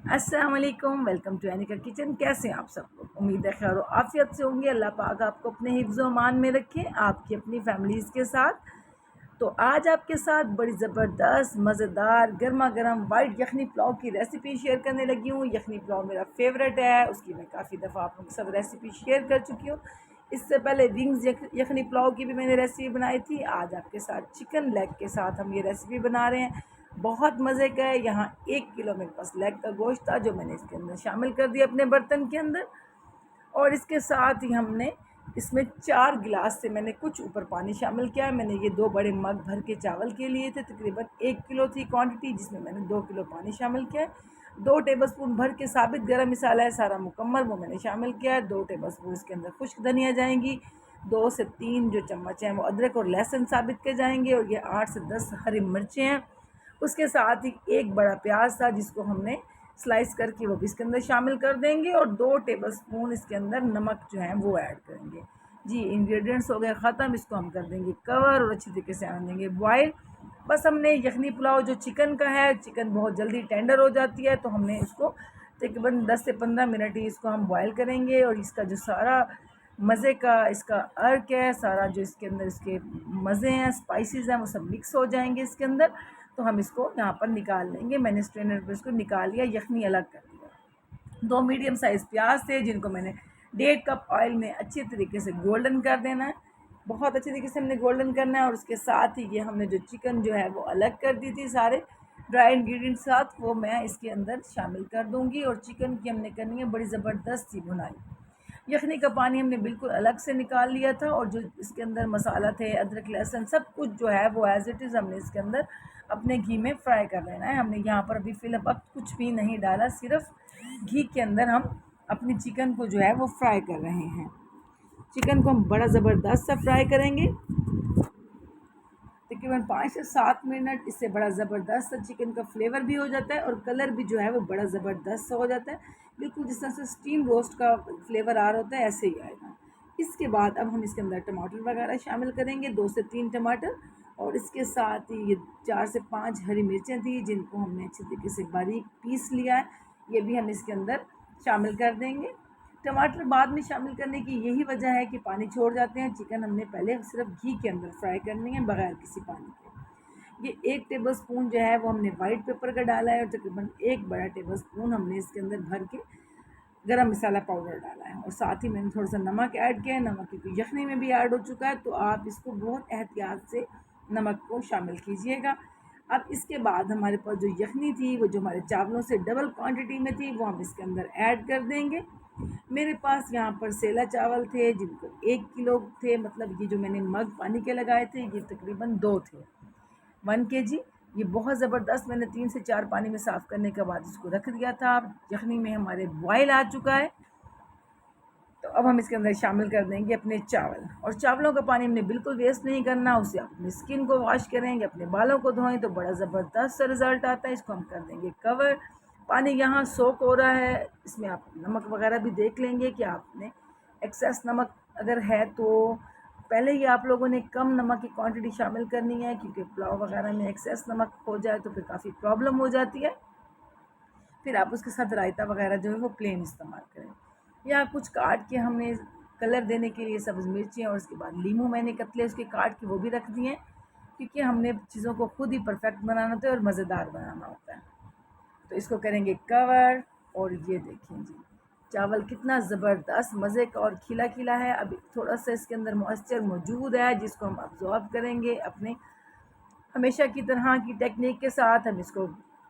अस्सलाम वालेकुम, welcome to Aneka kitchen. कैसे हैं आप सब लोग? उम्मीद है खैर आफियत से होंगे। अल्लाह पाक आपको अपने हिफ्ज़ व अमान में रखे, आपकी अपनी फैमिलीज़ के साथ। तो आज आपके साथ बड़ी ज़बरदस्त मज़ेदार गर्मा गर्म वाइट यखनी पुलाव की रेसिपी शेयर करने लगी हूँ। यखनी पुलाव मेरा फेवरेट है, उसकी मैं काफ़ी दफ़ा आप लोगों के साथ रेसिपी शेयर कर चुकी हूँ। इससे पहले विंग्स यखनी पुलाव की भी मैंने रेसिपी बनाई थी। आज आपके साथ चिकन लेग के साथ हम ये रेसिपी बना रहे हैं। बहुत मज़े का है। यहाँ 1 किलो मेरे पास लेग का गोश्त था जो मैंने इसके अंदर शामिल कर दिया अपने बर्तन के अंदर। और इसके साथ ही हमने इसमें 4 गिलास से मैंने कुछ ऊपर पानी शामिल किया है। मैंने ये 2 बड़े मग भर के चावल के लिए थे, तकरीबन 1 किलो थी क्वांटिटी, जिसमें मैंने 2 किलो पानी शामिल किया है। 2 टेबलस्पून भर के साबित गरम मसाला है सारा मुकम्मल, वो मैंने शामिल किया है। 2 टेबलस्पून इसके अंदर खुश्क धनिया जाएंगी। 2 से 3 जो चम्मच हैं वो अदरक और लहसुन साबित के जाएंगे। और ये 8 से 10 हरी मिर्चें हैं। उसके साथ ही एक बड़ा प्याज था जिसको हमने स्लाइस करके वो भी इसके अंदर शामिल कर देंगे। और 2 टेबलस्पून इसके अंदर नमक जो है वो ऐड करेंगे। जी, इंग्रेडिएंट्स हो गए ख़त्म। इसको हम कर देंगे कवर और अच्छी तरीके से आने देंगे बॉयल। बस हमने यखनी पुलाव जो चिकन का है, चिकन बहुत जल्दी टेंडर हो जाती है, तो हमने इसको तकरीबन 10 से 15 मिनट ही इसको हम बॉयल करेंगे। और इसका जो सारा मज़े का इसका अर्क है, सारा जो इसके अंदर इसके मज़े हैं, स्पाइसेस हैं, वो सब मिक्स हो जाएंगे इसके अंदर। तो हम इसको यहाँ पर निकाल लेंगे। मैंने स्ट्रेनर पर इसको निकाल लिया, यखनी अलग कर दिया। 2 मीडियम साइज़ प्याज थे जिनको मैंने 1.5 कप ऑयल में अच्छी तरीके से गोल्डन कर देना है। बहुत अच्छी तरीके से हमने गोल्डन करना है। और उसके साथ ही ये हमने जो चिकन जो है वो अलग कर दी थी, सारे ड्राई इंग्रेडिएंट साथ, वो मैं इसके अंदर शामिल कर दूँगी। और चिकन की हमने करनी है बड़ी ज़बरदस्त सी भुनाई। यखनी का पानी हमने बिल्कुल अलग से निकाल लिया था। और जो इसके अंदर मसाला थे, अदरक लहसुन सब कुछ जो है वो एज़ इट इज़ हमने इसके अंदर अपने घी में फ्राई कर लेना है। हमने यहाँ पर अभी फ़िलहाल अब कुछ भी नहीं डाला, सिर्फ घी के अंदर हम अपनी चिकन को जो है वो फ्राई कर रहे हैं। चिकन को हम बड़ा ज़बरदस्त सा फ्राई करेंगे, तकरीबन 5 से 7 मिनट। इससे बड़ा ज़बरदस्त सा चिकन का फ्लेवर भी हो जाता है और कलर भी जो है वो बड़ा ज़बरदस्त सा हो जाता है, बिल्कुल जिस तरह से स्टीम रोस्ट का फ्लेवर आ रहा होता है ऐसे ही आएगा। इसके बाद अब हम इसके अंदर टमाटर वगैरह शामिल करेंगे, 2 से 3 टमाटर। और इसके साथ ही ये 4 से 5 हरी मिर्चें थी जिनको हमने अच्छी तरीके से बारीक पीस लिया है, ये भी हम इसके अंदर शामिल कर देंगे। टमाटर बाद में शामिल करने की यही वजह है कि पानी छोड़ जाते हैं। चिकन हमने पहले सिर्फ घी के अंदर फ्राई करनी है बगैर किसी पानी के। ये 1 टेबलस्पून जो है वो हमने वाइट पेपर का डाला है। और तकरीबन 1 बड़ा टेबलस्पून हमने इसके अंदर भर के गरम मसाला पाउडर डाला है। और साथ ही मैंने थोड़ा सा नमक ऐड किया है। नमक क्योंकि यखनी में भी ऐड हो चुका है, तो आप इसको बहुत एहतियात से नमक को शामिल कीजिएगा। अब इसके बाद हमारे पास जो यखनी थी वो जो हमारे चावलों से डबल क्वांटिटी में थी, वो हम इसके अंदर ऐड कर देंगे। मेरे पास यहाँ पर सेला चावल थे जिनको 1 किलो थे, मतलब ये जो मैंने मग पानी के लगाए थे ये तकरीबन 2 थे, 1 kg। ये बहुत ज़बरदस्त मैंने 3 से 4 पानी में साफ़ करने के बाद इसको रख दिया था। यखनी में हमारे बॉयल आ चुका है, तो अब हम इसके अंदर शामिल कर देंगे अपने चावल। और चावलों का पानी हमने बिल्कुल वेस्ट नहीं करना, उससे आप अपनी स्किन को वॉश करेंगे, अपने बालों को धोएं तो बड़ा ज़बरदस्त सा रिज़ल्ट आता है। इसको हम कर देंगे कवर। पानी यहाँ सोक हो रहा है, इसमें आप नमक वगैरह भी देख लेंगे कि आपने एक्सेस नमक अगर है तो पहले ही आप लोगों ने कम नमक की क्वांटिटी शामिल करनी है, क्योंकि पुलाव वगैरह में एक्सेस नमक हो जाए तो फिर काफ़ी प्रॉब्लम हो जाती है। फिर आप उसके साथ रायता वगैरह जो है वो प्लेन इस्तेमाल करें। या कुछ काट के हमने कलर देने के लिए सब्ज़ मिर्ची और उसके बाद लीमू मैंने कतले उसके काट के वो भी रख दिए हैं, क्योंकि हमने चीज़ों को खुद ही परफेक्ट बनाना होता है और मज़ेदार बनाना होता है। तो इसको करेंगे कवर। और ये देखें जी, चावल कितना ज़बरदस्त मज़े का और खिला खिला है। अभी थोड़ा सा इसके अंदर मॉइस्चर मौजूद है जिसको हम अब्जॉर्ब करेंगे अपने हमेशा की तरह की टेक्निक के साथ। हम इसको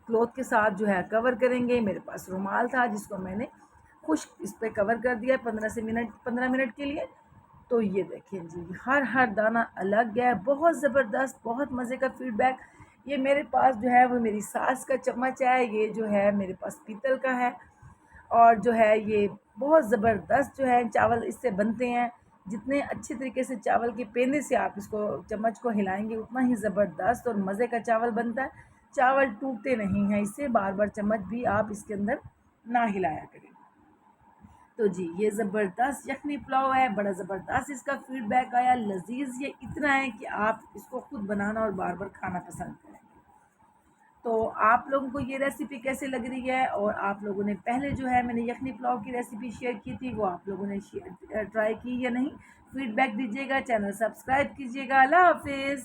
क्लॉथ के साथ जो है कवर करेंगे। मेरे पास रुमाल था जिसको मैंने खुश्क इस पर कवर कर दिया 15 मिनट के लिए। तो ये देखें जी, हर दाना अलग है, बहुत ज़बरदस्त, बहुत मज़े का फीडबैक। ये मेरे पास जो है वो मेरी सास का चम्मच है, ये जो है मेरे पास पीतल का है। और जो है ये बहुत ज़बरदस्त जो है चावल इससे बनते हैं। जितने अच्छे तरीके से चावल के पेंदे से आप इसको चम्मच को हिलाएंगे उतना ही ज़बरदस्त और मज़े का चावल बनता है। चावल टूटते नहीं हैं इससे, बार बार चम्मच भी आप इसके अंदर ना हिलाया करें। तो जी, ये ज़बरदस्त यखनी पुलाव है, बड़ा ज़बरदस्त इसका फीडबैक आया। लजीज ये इतना है कि आप इसको खुद बनाना और बार बार खाना पसंद करेंगे। तो आप लोगों को ये रेसिपी कैसे लग रही है, और आप लोगों ने पहले जो है मैंने यखनी पुलाव की रेसिपी शेयर की थी वो आप लोगों ने ट्राई की या नहीं, फीडबैक दीजिएगा, चैनल सब्सक्राइब कीजिएगा। अल्लाह हाफिज़।